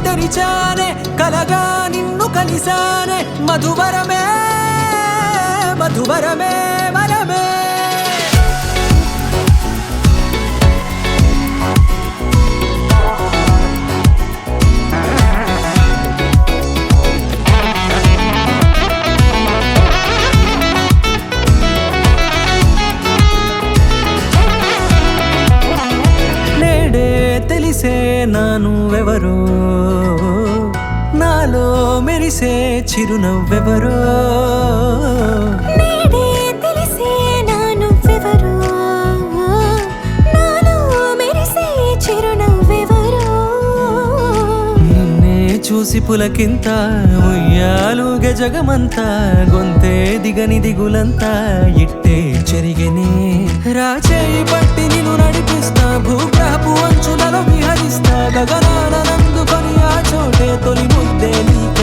తెరిచానే కలగా నిన్ను కలిసానే మధువరమే మధువరమే వరమే తెలిసే నానువెవరో నాలో మెరిసే చిరునవ్వెవరో నేడే తెలిసే నానువెవరో నాలో మెరిసే చిరునవ్వెవరో నిన్నే చూసి పులకింత ఉయ్యాలుగే జగమంతా గొంతే దిగని దిగులంతా ఇట్టే చెరిగెనే రాచేయి పట్టి నిన్ను నడిపిస్తా భూగ్రహపు అంచులలో విహరిస్తా గగనానందుకొని ఆ చోటే తొలి ముద్దే నీకే